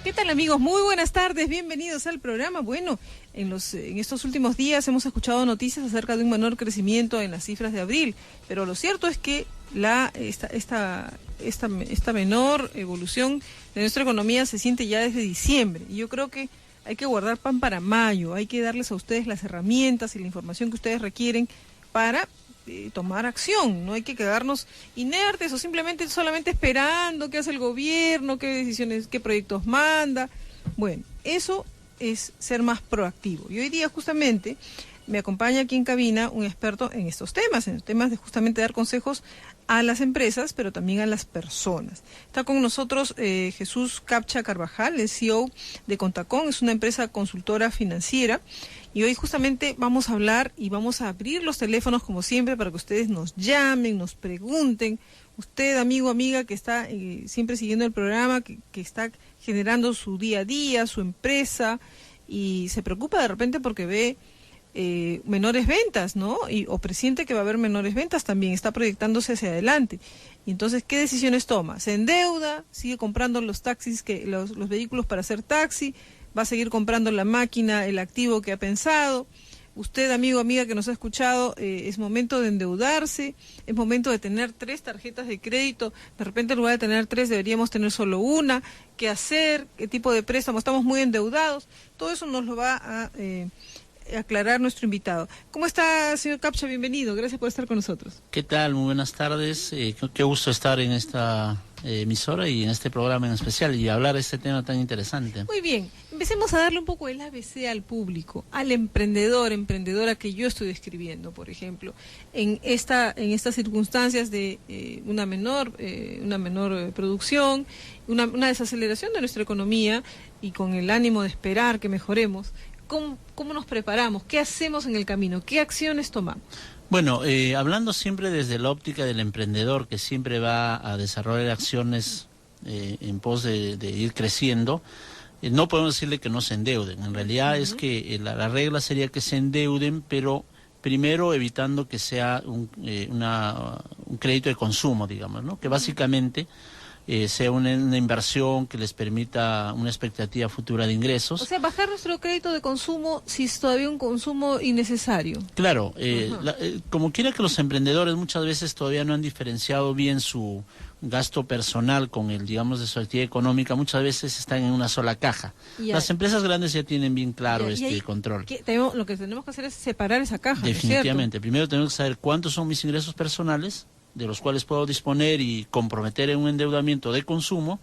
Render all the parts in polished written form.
¿Qué tal, amigos? Muy buenas tardes, bienvenidos al programa. Bueno, en estos últimos días hemos escuchado noticias acerca de un menor crecimiento en las cifras de abril, pero lo cierto es que esta menor evolución de nuestra economía se siente ya desde diciembre, y yo creo que hay que guardar pan para mayo, hay que darles a ustedes las herramientas y la información que ustedes requieren para tomar acción. No hay que quedarnos inertes o solamente esperando qué hace el gobierno, qué decisiones, qué proyectos manda. Bueno, eso es ser más proactivo. Y hoy día justamente me acompaña aquí en cabina un experto en estos temas, en temas de justamente dar consejos a las empresas, pero también a las personas. Está con nosotros Jesús Capcha Carvajal, el CEO de Contacon, es una empresa consultora financiera, y hoy justamente vamos a hablar y vamos a abrir los teléfonos como siempre para que ustedes nos llamen, nos pregunten. Usted, amigo, amiga, que está siempre siguiendo el programa, que está generando su día a día, su empresa, y se preocupa de repente porque ve menores ventas, ¿no? O presiente que va a haber menores ventas también, está proyectándose hacia adelante. Y entonces, ¿qué decisiones toma? ¿Se endeuda? ¿Sigue comprando los taxis, los vehículos para hacer taxi? ¿Va a seguir comprando la máquina, el activo que ha pensado? Usted, amigo, amiga, que nos ha escuchado, es momento de endeudarse, es momento de tener 3 tarjetas de crédito, de repente en lugar de tener 3 deberíamos tener solo una. ¿Qué hacer? ¿Qué tipo de préstamo? Estamos muy endeudados. Todo eso nos lo va a aclarar nuestro invitado. ¿Cómo está, señor Capcha? Bienvenido, gracias por estar con nosotros. ¿Qué tal? Muy buenas tardes, qué gusto estar en esta emisora y en este programa en especial y hablar de este tema tan interesante. Muy bien, empecemos a darle un poco el ABC al público, al emprendedora que yo estoy describiendo, por ejemplo, en estas circunstancias de una menor producción, una desaceleración de nuestra economía, y con el ánimo de esperar que mejoremos. ¿Cómo nos preparamos? ¿Qué hacemos en el camino? ¿Qué acciones tomamos? Bueno, hablando siempre desde la óptica del emprendedor, que siempre va a desarrollar acciones en pos de ir creciendo, no podemos decirle que no se endeuden. En realidad es que la regla sería que se endeuden, pero primero evitando que sea un crédito de consumo, digamos, ¿no? Que básicamente sea una inversión que les permita una expectativa futura de ingresos. O sea, bajar nuestro crédito de consumo si es todavía un consumo innecesario. Claro, como quiera que los emprendedores muchas veces todavía no han diferenciado bien su gasto personal con el, digamos, de su actividad económica, muchas veces están en una sola caja. Las empresas grandes ya tienen bien claro este control. Lo que tenemos que hacer es separar esa caja. Definitivamente. Primero tenemos que saber cuántos son mis ingresos personales, de los cuales puedo disponer y comprometer en un endeudamiento de consumo,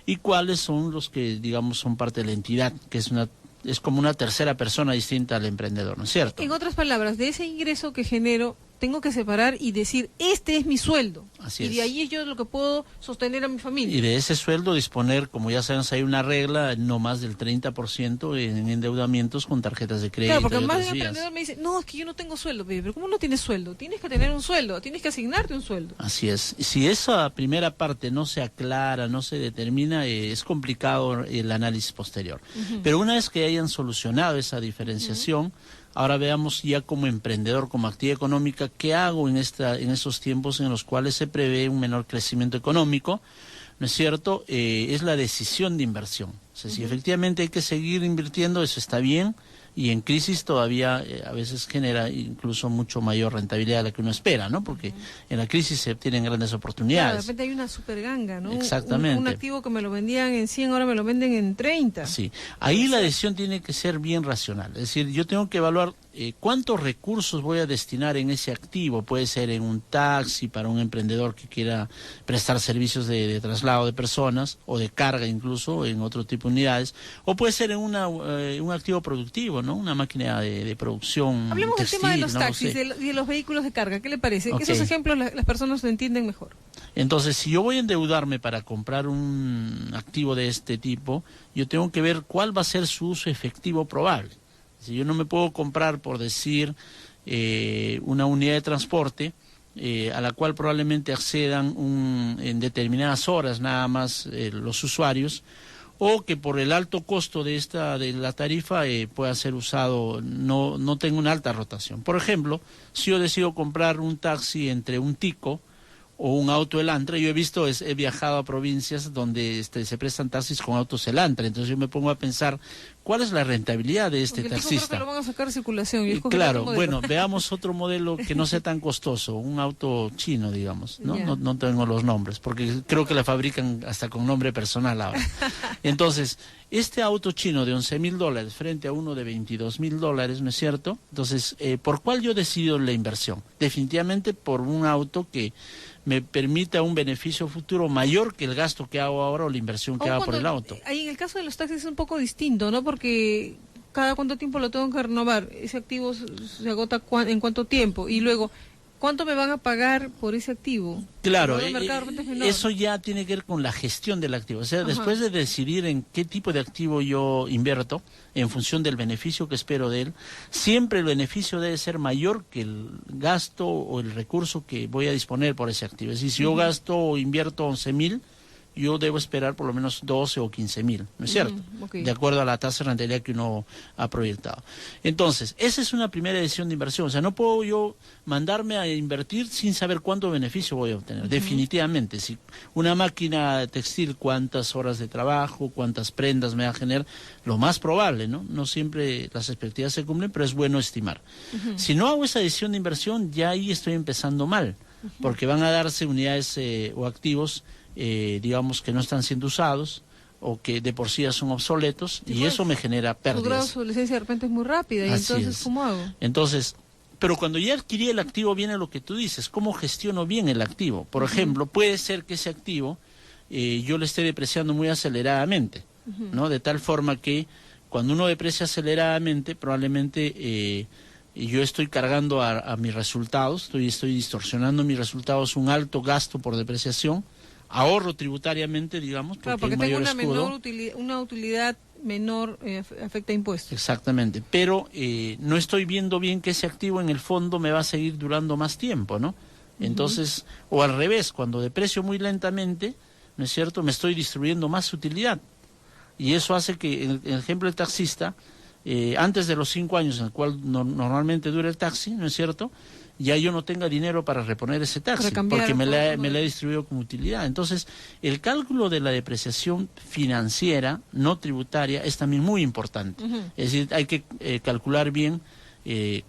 y cuáles son los que, digamos, son parte de la entidad, que es como una tercera persona distinta al emprendedor, ¿no es cierto? En otras palabras, de ese ingreso que genero, tengo que separar y decir, este es mi sueldo. Así y de ahí es yo lo que puedo sostener a mi familia. Y de ese sueldo disponer, como ya sabemos, hay una regla, no más del 30% en endeudamientos con tarjetas de crédito. Claro, porque más de un emprendedor me dice, no, es que yo no tengo sueldo. Pero ¿cómo no tienes sueldo? Tienes que tener un sueldo, tienes que asignarte un sueldo. Así es. Si esa primera parte no se aclara, no se determina, es complicado el análisis posterior. Pero una vez que hayan solucionado esa diferenciación, ahora veamos ya como emprendedor, como actividad económica, qué hago en estos tiempos en los cuales se prevé un menor crecimiento económico, ¿no es cierto? Es la decisión de inversión. O sea, si efectivamente hay que seguir invirtiendo, eso está bien, y en crisis todavía a veces genera incluso mucho mayor rentabilidad de la que uno espera, ¿no? Porque en la crisis se obtienen grandes oportunidades. Claro, de repente hay una super ganga, ¿no? Exactamente. Un activo que me lo vendían en 100, ahora me lo venden en 30. Sí, ahí la decisión tiene que ser bien racional, es decir, yo tengo que evaluar cuántos recursos voy a destinar en ese activo. Puede ser en un taxi para un emprendedor que quiera prestar servicios de traslado de personas o de carga incluso en otro tipo de unidades, o puede ser en un activo productivo, ¿no? Una máquina de producción. Hablemos textil, del tema de los no taxis, sé. de los vehículos de carga. ¿Qué le parece? Okay. Esos ejemplos las personas lo entienden mejor. Entonces, si yo voy a endeudarme para comprar un activo de este tipo, yo tengo que ver cuál va a ser su uso efectivo probable. Si yo no me puedo comprar, por decir, una unidad de transporte a la cual probablemente accedan en determinadas horas nada más los usuarios, o que por el alto costo de la tarifa pueda ser usado, no tenga una alta rotación. Por ejemplo, si yo decido comprar un taxi entre un Tico o un auto Elantra. Yo he visto, he viajado a provincias donde se prestan taxis con autos Elantra, entonces yo me pongo a pensar, ¿cuál es la rentabilidad de este taxista? Creo que lo van a sacar de circulación. Claro, bueno, veamos otro modelo que no sea tan costoso, un auto chino, digamos, ¿no? Yeah. No tengo los nombres, porque creo que la fabrican hasta con nombre personal ahora. Entonces, este auto chino de $11,000 frente a uno de $22,000, ¿no es cierto? Entonces, ¿por cuál yo decido la inversión? Definitivamente por un auto que me permita un beneficio futuro mayor que el gasto que hago ahora o la inversión que hago por el auto. Ahí en el caso de los taxis es un poco distinto, ¿no? Porque cada cuánto tiempo lo tengo que renovar, ese activo se agota en cuánto tiempo, y luego, ¿cuánto me van a pagar por ese activo? Claro, eso ya tiene que ver con la gestión del activo. O sea, Ajá. Después de decidir en qué tipo de activo yo invierto, en función del beneficio que espero de él, siempre el beneficio debe ser mayor que el gasto o el recurso que voy a disponer por ese activo. Es decir, si yo gasto o invierto 11,000, yo debo esperar por lo menos 12 o 15,000, ¿no es cierto? Okay. De acuerdo a la tasa de rentabilidad que uno ha proyectado. Entonces, esa es una primera decisión de inversión. O sea, no puedo yo mandarme a invertir sin saber cuánto beneficio voy a obtener. Definitivamente, si una máquina textil, cuántas horas de trabajo, cuántas prendas me va a generar, lo más probable, ¿no? No siempre las expectativas se cumplen, pero es bueno estimar. Si no hago esa decisión de inversión, ya ahí estoy empezando mal, porque van a darse unidades o activos digamos que no están siendo usados o que de por sí ya son obsoletos, y eso me genera pérdidas. Su grado de obsolescencia de repente es muy rápida, y Así entonces, es. ¿cómo hago? Entonces, pero cuando ya adquirí el activo viene lo que tú dices, ¿cómo gestiono bien el activo? Por ejemplo, puede ser que ese activo yo le esté depreciando muy aceleradamente, ¿no? De tal forma que cuando uno deprecia aceleradamente, probablemente yo estoy cargando a mis resultados, estoy distorsionando mis resultados, un alto gasto por depreciación, ahorro tributariamente, digamos, Claro, porque porque hay tengo mayor escudo. una utilidad menor, afecta a impuestos. Exactamente, pero no estoy viendo bien que ese activo en el fondo me va a seguir durando más tiempo, ¿no? Entonces, o al revés, cuando deprecio muy lentamente, ¿no es cierto?, me estoy distribuyendo más utilidad. Y eso hace que, en el ejemplo del taxista, antes de los 5 años en el cual normalmente dura el taxi, ¿no es cierto?, ya yo no tenga dinero para reponer ese taxi, porque me la he distribuido con utilidad. Entonces, el cálculo de la depreciación financiera, no tributaria, es también muy importante. Es decir, hay que calcular bien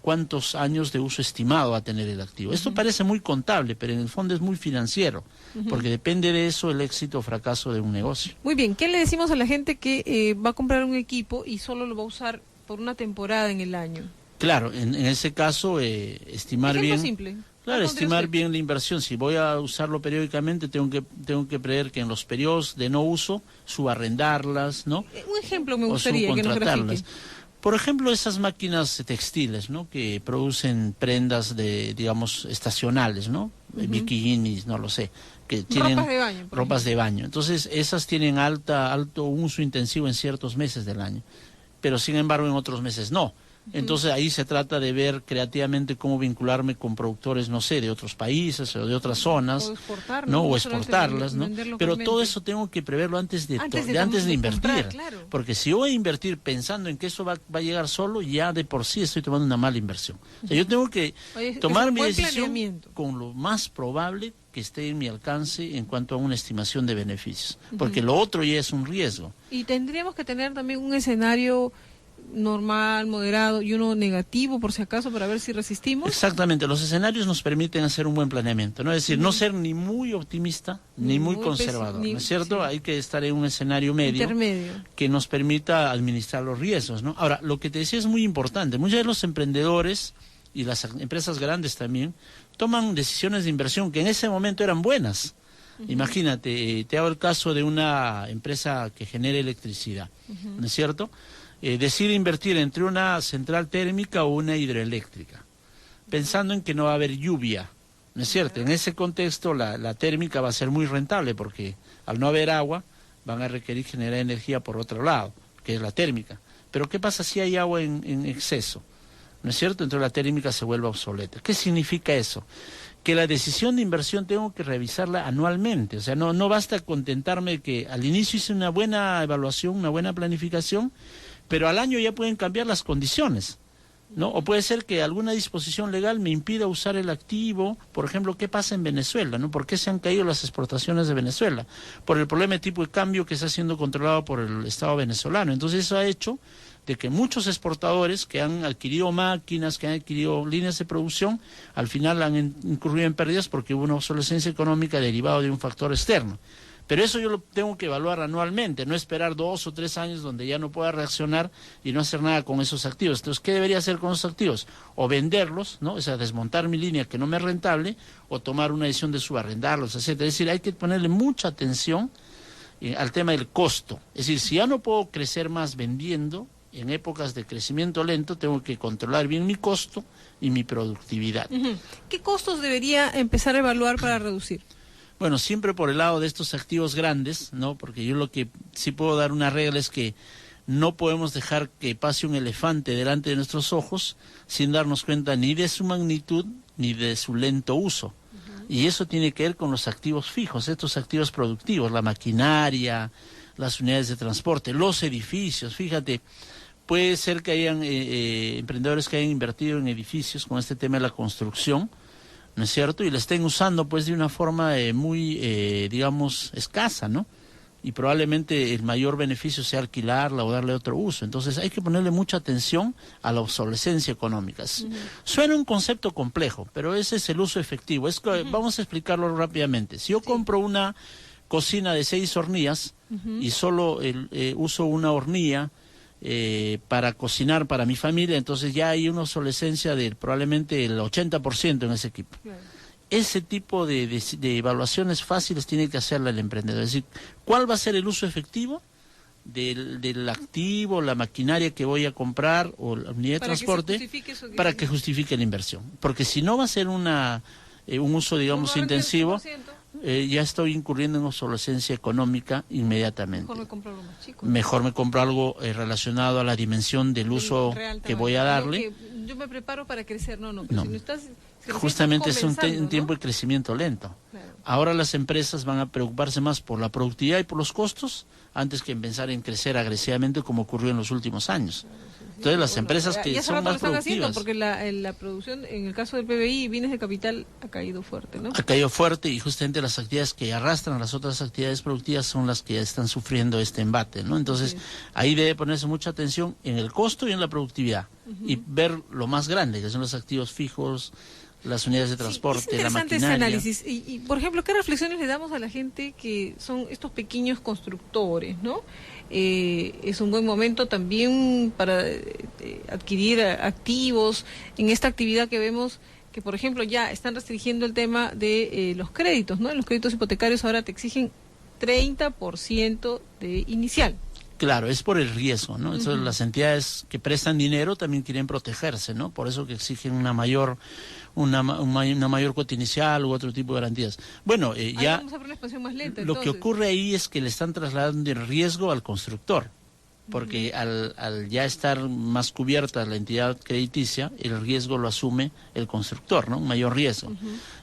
cuántos años de uso estimado va a tener el activo. Esto parece muy contable, pero en el fondo es muy financiero, porque depende de eso el éxito o fracaso de un negocio. Muy bien, ¿qué le decimos a la gente que va a comprar un equipo y solo lo va a usar por una temporada en el año? Claro, en ese caso, estimar bien... simple. Claro, estimar bien la inversión. Si voy a usarlo periódicamente, tengo que prever que en los periodos de no uso, subarrendarlas, ¿no? Un ejemplo me o gustaría que nos grafique. Por ejemplo, esas máquinas textiles, ¿no?, que producen prendas digamos, estacionales, ¿no? Bikinis, no lo sé, que tienen ropas de baño. Ropas de baño. Entonces, esas tienen alto uso intensivo en ciertos meses del año, pero sin embargo en otros meses no. Entonces ahí se trata de ver creativamente cómo vincularme con productores, no sé, de otros países o de otras zonas, o exportarlas, ¿no? Pero todo eso tengo que preverlo antes de invertir, comprar, claro. Porque si yo voy a invertir pensando en que eso va a llegar solo, ya de por sí estoy tomando una mala inversión. O sea, yo tengo que tomar mi decisión con lo más probable que esté en mi alcance en cuanto a una estimación de beneficios, porque lo otro ya es un riesgo. Y tendríamos que tener también un escenario normal, moderado y uno negativo por si acaso para ver si resistimos. Exactamente, los escenarios nos permiten hacer un buen planeamiento, ¿no? Es decir, no ser ni muy optimista ni muy conservador, ¿no es cierto? Sí. Hay que estar en un escenario intermedio que nos permita administrar los riesgos, ¿no? Ahora, lo que te decía es muy importante, muchos de los emprendedores y las empresas grandes también toman decisiones de inversión que en ese momento eran buenas. Imagínate, te hago el caso de una empresa que genera electricidad, ¿no es cierto? Decide invertir entre una central térmica o una hidroeléctrica, pensando en que no va a haber lluvia, ¿no es cierto? En ese contexto la térmica va a ser muy rentable porque al no haber agua van a requerir generar energía por otro lado, que es la térmica. Pero ¿qué pasa si hay agua en exceso? ¿No es cierto? Entonces la térmica se vuelve obsoleta. ¿Qué significa eso? Que la decisión de inversión tengo que revisarla anualmente. O sea, no basta contentarme que al inicio hice una buena evaluación, una buena planificación, pero al año ya pueden cambiar las condiciones, ¿no? O puede ser que alguna disposición legal me impida usar el activo. Por ejemplo, ¿qué pasa en Venezuela, no? ¿Por qué se han caído las exportaciones de Venezuela? Por el problema de tipo de cambio que está siendo controlado por el Estado venezolano. Entonces eso ha hecho de que muchos exportadores que han adquirido máquinas, que han adquirido líneas de producción, al final han incurrido en pérdidas porque hubo una obsolescencia económica derivada de un factor externo. Pero eso yo lo tengo que evaluar anualmente, no esperar 2 o 3 años donde ya no pueda reaccionar y no hacer nada con esos activos. Entonces, ¿qué debería hacer con esos activos? O venderlos, ¿no? O sea, desmontar mi línea que no me es rentable, o tomar una decisión de subarrendarlos, etcétera. Es decir, hay que ponerle mucha atención al tema del costo. Es decir, si ya no puedo crecer más vendiendo, en épocas de crecimiento lento, tengo que controlar bien mi costo y mi productividad. ¿Qué costos debería empezar a evaluar para reducir? Bueno, siempre por el lado de estos activos grandes, ¿no? Porque yo lo que sí puedo dar una regla es que no podemos dejar que pase un elefante delante de nuestros ojos sin darnos cuenta ni de su magnitud ni de su lento uso. Y eso tiene que ver con los activos fijos, estos activos productivos, la maquinaria, las unidades de transporte, los edificios. Fíjate, puede ser que hayan emprendedores que hayan invertido en edificios con este tema de la construcción, ¿no es cierto? Y la estén usando pues de una forma muy, digamos, escasa, ¿no? Y probablemente el mayor beneficio sea alquilarla o darle otro uso. Entonces hay que ponerle mucha atención a la obsolescencia económica. Suena un concepto complejo, pero ese es el uso efectivo. Vamos a explicarlo rápidamente. Si yo compro una cocina de 6 hornillas y solo uso una hornilla para cocinar para mi familia, entonces ya hay una obsolescencia de probablemente el 80% en ese equipo. Claro. Ese tipo de evaluaciones fáciles tiene que hacerla el emprendedor. Es decir, ¿cuál va a ser el uso efectivo del activo, la maquinaria que voy a comprar o la unidad de transporte para que justifique la inversión? Porque si no va a ser un uso, digamos, intensivo, ya estoy incurriendo en obsolescencia económica inmediatamente. Mejor me compro algo más chico. Mejor me compro algo relacionado a la dimensión del uso que voy a darle. Yo me preparo para crecer, no. Si no estás, justamente es un tiempo de crecimiento lento. Claro. Ahora las empresas van a preocuparse más por la productividad y por los costos antes que en pensar en crecer agresivamente como ocurrió en los últimos años. Entonces las empresas que son más productivas, porque la producción, en el caso del PBI, bienes de capital, ha caído fuerte, ¿no? Ha caído fuerte y justamente las actividades que arrastran las otras actividades productivas son las que están sufriendo este embate, ¿no? Entonces ahí debe ponerse mucha atención en el costo y en la productividad y ver lo más grande, que son los activos fijos, las unidades de transporte, la maquinaria. Ese análisis. Y, por ejemplo, ¿qué reflexiones le damos a la gente que son estos pequeños constructores, ¿no? Es un buen momento también para adquirir activos en esta actividad que vemos que, por ejemplo, ya están restringiendo el tema de los créditos, ¿no? En los créditos hipotecarios ahora te exigen 30% de inicial. Claro, es por el riesgo, ¿no? Entonces, las entidades que prestan dinero también quieren protegerse, ¿no? Por eso que exigen una mayor cuota inicial u otro tipo de garantías. Bueno, ya vamos a ver una expansión más lenta, lo que ocurre ahí es que le están trasladando el riesgo al constructor, porque al ya estar más cubierta la entidad crediticia, el riesgo lo asume el constructor, ¿no? Un mayor riesgo.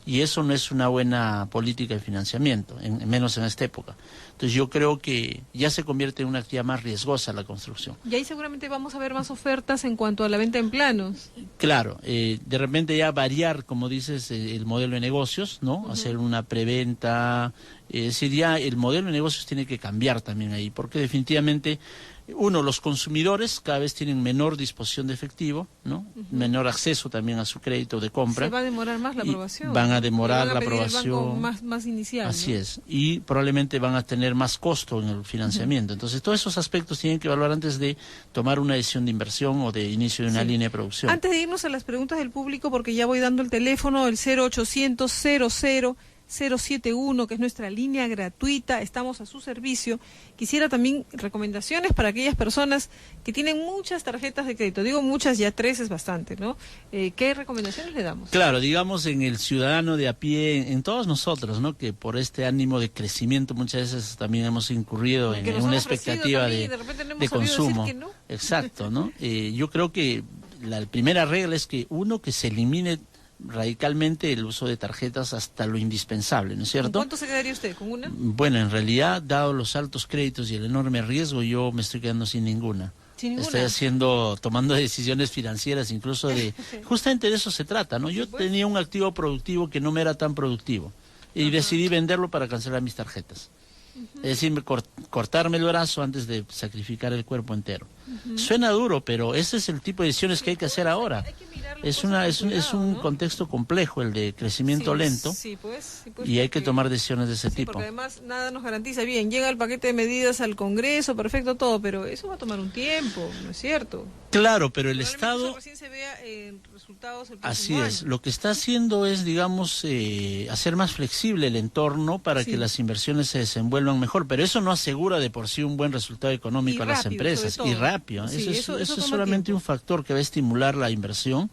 Y eso no es una buena política de financiamiento, menos en esta época. Entonces yo creo que ya se convierte en una actividad más riesgosa la construcción. Y ahí seguramente vamos a ver más ofertas en cuanto a la venta en planos. Claro, de repente ya variar, como dices, el modelo de negocios, ¿no? Hacer una preventa, es decir, ya el modelo de negocios tiene que cambiar también ahí, porque definitivamente los consumidores cada vez tienen menor disposición de efectivo, ¿no? Menor acceso también a su crédito de compra. Se va a demorar más la aprobación. Van a demorar la aprobación. Más inicial. Así ¿no? es. Y probablemente van a tener más costo en el financiamiento. Entonces, todos esos aspectos tienen que evaluar antes de tomar una decisión de inversión o de inicio de una línea de producción. Antes de irnos a las preguntas del público, porque ya voy dando el teléfono, el 0800 00 071, que es nuestra línea gratuita, estamos a su servicio. Quisiera también recomendaciones para aquellas personas que tienen muchas tarjetas de crédito. Digo muchas, ya 3 es bastante, ¿no? ¿Qué recomendaciones le damos? Claro, digamos en el ciudadano de a pie, en todos nosotros, ¿no? Que por este ánimo de crecimiento muchas veces también hemos incurrido en una expectativa de consumo. Que no. Exacto, ¿no? Yo creo que la primera regla es que que se elimine radicalmente el uso de tarjetas hasta lo indispensable, ¿no es cierto? ¿Con cuánto se quedaría usted? ¿Con una? Bueno, en realidad, dado los altos créditos y el enorme riesgo, yo me estoy quedando sin ninguna. Sin ninguna. Estoy tomando decisiones financieras, incluso justamente de eso se trata, ¿no? Yo tenía un activo productivo que no me era tan productivo y decidí venderlo para cancelar mis tarjetas. Es decir, cortarme el brazo antes de sacrificar el cuerpo entero. Suena duro, pero ese es el tipo de decisiones que hay que hacer ahora. Es un contexto complejo, el de crecimiento lento, y hay que tomar decisiones de ese tipo. Porque además nada nos garantiza. Bien, llega el paquete de medidas al Congreso, perfecto todo, pero eso va a tomar un tiempo, ¿no es cierto? Claro, pero el Estado... Recién se vea resultados el próximo Así año. es, lo que está haciendo es, digamos, hacer más flexible el entorno para que las inversiones se desenvuelvan mejor, pero eso no asegura de por sí un buen resultado económico a las empresas, y rápido. Eso es solamente un factor que va a estimular la inversión.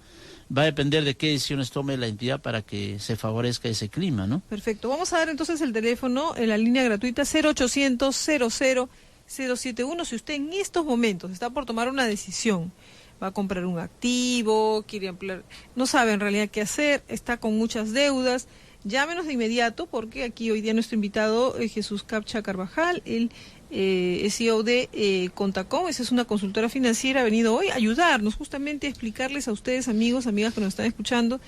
Va a depender de qué decisiones tome la entidad para que se favorezca ese clima, ¿no? Perfecto. Vamos a dar entonces el teléfono en la línea gratuita 0800 00 071. Si usted en estos momentos está por tomar una decisión, va a comprar un activo, quiere ampliar, no sabe en realidad qué hacer, está con muchas deudas, llámenos de inmediato, porque aquí hoy día nuestro invitado Jesús Capcha Carvajal, él es CEO de Contacom, esa es una consultora financiera, ha venido hoy a ayudarnos justamente a explicarles a ustedes, amigos, amigas que nos están escuchando,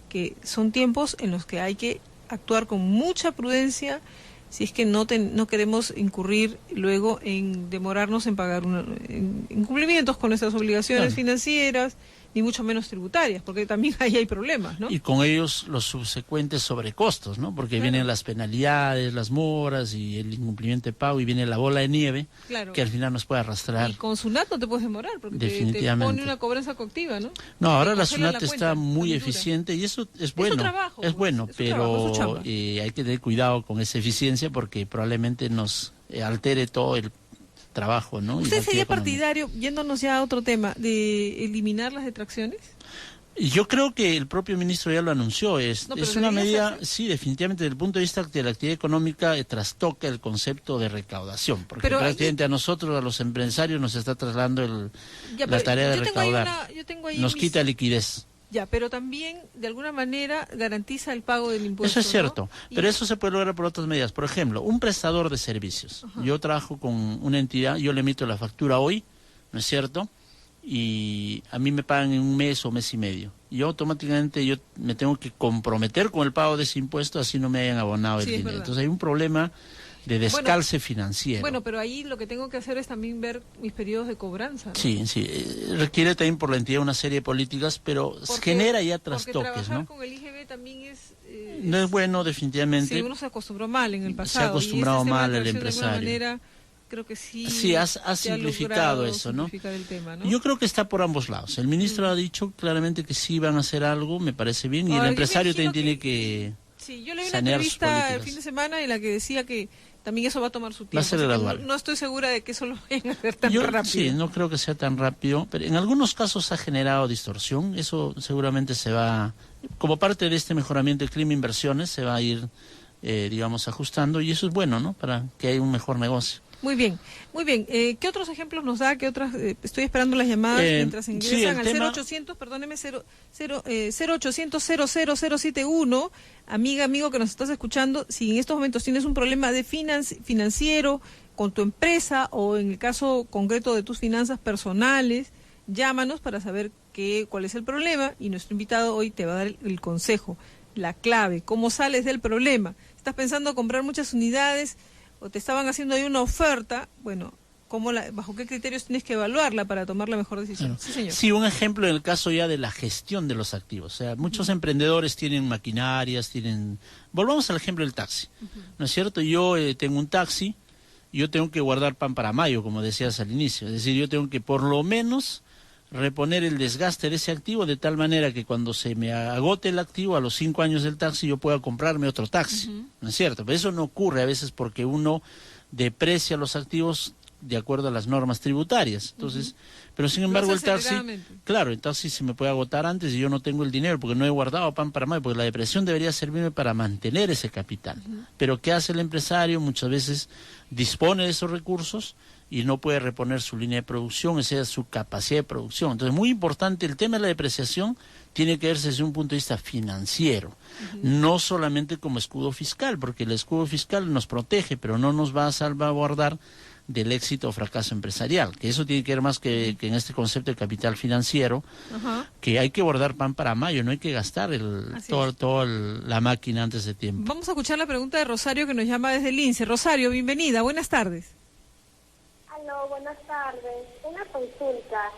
que son tiempos en los que hay que actuar con mucha prudencia, si es que no queremos incurrir luego en demorarnos en pagar en incumplimientos con nuestras obligaciones financieras, ni mucho menos tributarias, porque también ahí hay problemas, ¿no? Y con ellos los subsecuentes sobrecostos, ¿no? Porque vienen las penalidades, las moras y el incumplimiento de pago, y viene la bola de nieve que al final nos puede arrastrar. Y con SUNAT no te puedes demorar, porque te pone una cobranza coactiva, ¿no? No, ahora la SUNAT está muy eficiente y eso es bueno. Es bueno, pero hay que tener cuidado con esa eficiencia porque probablemente nos altere todo el trabajo, ¿no? ¿Usted sería partidario, yéndonos ya a otro tema, de eliminar las detracciones? Yo creo que el propio ministro ya lo anunció, es una medida, sí, definitivamente desde el punto de vista de la actividad económica trastoca el concepto de recaudación, porque prácticamente a nosotros, a los empresarios, nos está trasladando la tarea de recaudar, nos quita liquidez. Ya, pero también, de alguna manera, garantiza el pago del impuesto. Eso es cierto, ¿no? Pero eso se puede lograr por otras medidas. Por ejemplo, un prestador de servicios. Yo trabajo con una entidad, yo le emito la factura hoy, ¿no es cierto? Y a mí me pagan en un mes o mes y medio. Y automáticamente yo me tengo que comprometer con el pago de ese impuesto, así no me hayan abonado el dinero. Entonces hay un problema de descalce financiero. Bueno, pero ahí lo que tengo que hacer es también ver mis periodos de cobranza, ¿no? Sí, requiere también por la entidad una serie de políticas, pero genera ya trastoques, porque trabajar ¿no? con el IGB también no es bueno, definitivamente. Sí, uno se acostumbró mal en el pasado. Se ha acostumbrado mal el empresario. De alguna manera, creo que sí ha simplificado eso, ¿no? El tema, ¿no? Yo creo que está por ambos lados. El ministro ha dicho claramente que sí van a hacer algo, me parece bien, y el empresario también tiene que sí, yo leí una entrevista el fin de semana en la que decía que también eso va a tomar su tiempo. Va a ser gradual. No estoy segura de que eso lo vayan a hacer tan rápido. Sí, no creo que sea tan rápido, pero en algunos casos ha generado distorsión. Eso seguramente se va, como parte de este mejoramiento del clima de inversiones, se va a ir, digamos, ajustando, y eso es bueno, ¿no? Para que haya un mejor negocio. Muy bien, muy bien. ¿Qué otros ejemplos nos da? ¿Qué otras? Estoy esperando las llamadas mientras ingresan al 0800, perdóneme, 0800 00071. Amiga, amigo que nos estás escuchando, si en estos momentos tienes un problema de financiero con tu empresa o en el caso concreto de tus finanzas personales, llámanos para saber cuál es el problema, y nuestro invitado hoy te va a dar el consejo, la clave, cómo sales del problema. ¿Estás pensando comprar muchas unidades o te estaban haciendo ahí una oferta? Bueno, ¿bajo qué criterios tienes que evaluarla para tomar la mejor decisión? Claro. Sí, señor. Sí, un ejemplo en el caso ya de la gestión de los activos. O sea, muchos emprendedores tienen maquinarias, Volvamos al ejemplo del taxi, ¿no es cierto? Yo tengo un taxi, yo tengo que guardar pan para mayo, como decías al inicio. Es decir, yo tengo que por lo menos reponer el desgaste de ese activo de tal manera que cuando se me agote el activo a los 5 años del taxi yo pueda comprarme otro taxi, ¿no es cierto? Pero eso no ocurre a veces porque uno deprecia los activos de acuerdo a las normas tributarias. Entonces, pero sin embargo el taxi, claro, el taxi se me puede agotar antes y yo no tengo el dinero porque no he guardado pan para mayo, porque la depresión debería servirme para mantener ese capital. Pero ¿qué hace el empresario? Muchas veces dispone de esos recursos y no puede reponer su línea de producción, esa es su capacidad de producción. Entonces, muy importante, el tema de la depreciación tiene que verse desde un punto de vista financiero, no solamente como escudo fiscal, porque el escudo fiscal nos protege, pero no nos va a salvaguardar del éxito o fracaso empresarial, que eso tiene que ver más que en este concepto de capital financiero, que hay que guardar pan para mayo, no hay que gastar toda la máquina antes de tiempo. Vamos a escuchar la pregunta de Rosario, que nos llama desde el INSE. Rosario, bienvenida, buenas tardes. Aló, buenas tardes. Una consulta.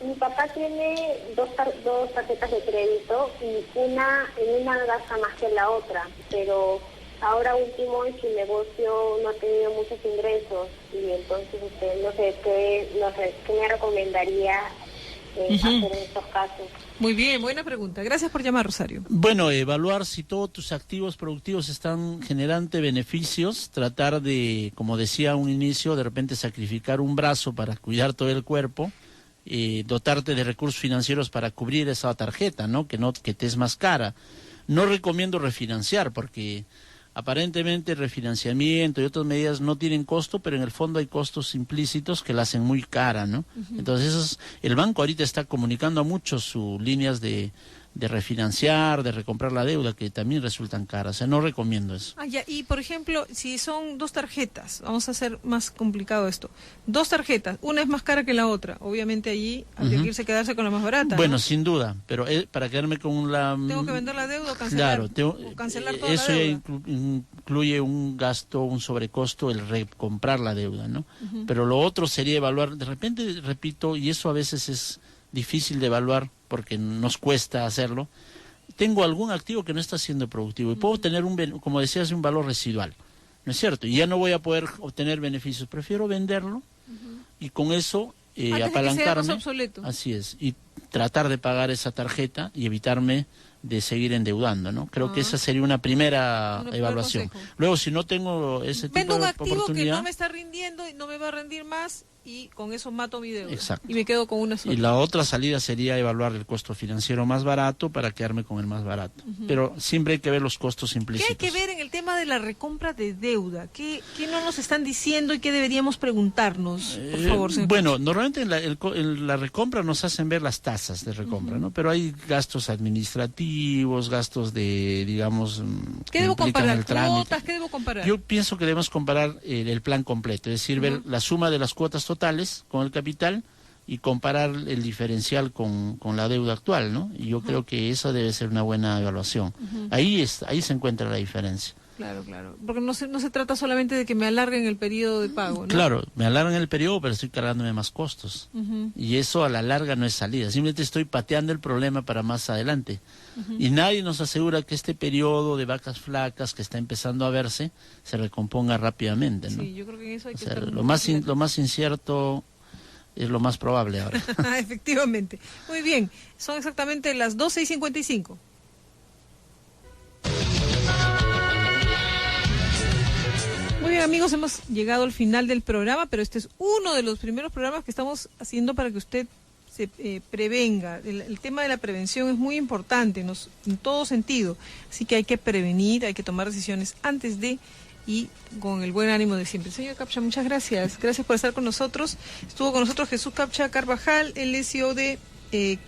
Mi papá tiene dos tarjetas de crédito y en una gasta más que la otra, pero ahora último en su negocio no ha tenido muchos ingresos y entonces no sé qué me recomendaría hacer en estos casos. Muy bien, buena pregunta. Gracias por llamar, Rosario. Bueno, evaluar si todos tus activos productivos están generando beneficios, tratar de, como decía a un inicio, de repente sacrificar un brazo para cuidar todo el cuerpo, dotarte de recursos financieros para cubrir esa tarjeta, ¿no? Que te es más cara. No recomiendo refinanciar porque aparentemente el refinanciamiento y otras medidas no tienen costo, pero en el fondo hay costos implícitos que la hacen muy cara, ¿no? Entonces el banco ahorita está comunicando a muchos sus líneas de refinanciar, de recomprar la deuda, que también resultan caras. O sea, no recomiendo eso. Ya. Y por ejemplo, si son dos tarjetas, vamos a hacer más complicado esto. Dos tarjetas, una es más cara que la otra. Obviamente allí habría que quedarse con la más barata. Bueno, ¿no? Sin duda, pero para quedarme con la... ¿Tengo que vender la deuda o cancelar? Claro, o cancelar toda eso la ya deuda. incluye un gasto, un sobrecosto, el recomprar la deuda, ¿no? Pero lo otro sería evaluar, de repente, repito, y eso a veces es difícil de evaluar porque nos cuesta hacerlo. Tengo algún activo que no está siendo productivo y puedo tener como decías, un valor residual, ¿no es cierto? Y ya no voy a poder obtener beneficios, prefiero venderlo y con eso apalancarme, así es, y tratar de pagar esa tarjeta y evitarme de seguir endeudando, ¿no? Creo que esa sería una primera evaluación. Luego, si no tengo ese tipo de oportunidad... Vendo un activo que no me está rindiendo y no me va a rendir más y con eso mato mi deuda. Exacto. Y me quedo con una sola. Y la otra salida sería evaluar el costo financiero más barato para quedarme con el más barato. Pero siempre hay que ver los costos implícitos. ¿Qué hay que ver en el tema de la recompra de deuda? ¿Qué no nos están diciendo y qué deberíamos preguntarnos? Por favor, señor. Bueno, normalmente en la recompra nos hacen ver las tasas de recompra, ¿no? Pero hay gastos administrativos, gastos de, digamos, ¿qué debo comparar? el trámite. ¿Cuotas? ¿Qué debo comparar? Yo pienso que debemos comparar el plan completo, es decir, ver la suma de las cuotas totales con el capital y comparar el diferencial con la deuda actual, ¿no? Y yo creo que esa debe ser una buena evaluación. Ahí se encuentra la diferencia. Claro. Porque no se trata solamente de que me alarguen el periodo de pago, ¿no? Claro, me alargan el periodo, pero estoy cargándome más costos. Y eso a la larga no es salida. Simplemente estoy pateando el problema para más adelante. Y nadie nos asegura que este periodo de vacas flacas que está empezando a verse se recomponga rápidamente, ¿no? Sí, yo creo que en eso hay que estar estar lo más incierto es lo más probable ahora. Efectivamente. Muy bien, son exactamente las 12:55. Muy bien, amigos, hemos llegado al final del programa, pero este es uno de los primeros programas que estamos haciendo para que usted se prevenga. El tema de la prevención es muy importante en todo sentido, así que hay que prevenir, hay que tomar decisiones antes de y con el buen ánimo de siempre. Señor Capcha, muchas gracias. Gracias por estar con nosotros. Estuvo con nosotros Jesús Capcha Carvajal, el CEO de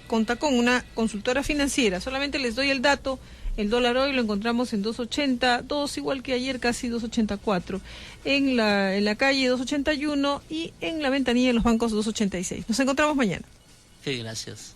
Contacom, una consultora financiera. Solamente les doy el dato. El dólar hoy lo encontramos en 2.82, igual que ayer, casi 2.84. En la calle 2.81 y en la ventanilla de los bancos 2.86. Nos encontramos mañana. Sí, gracias.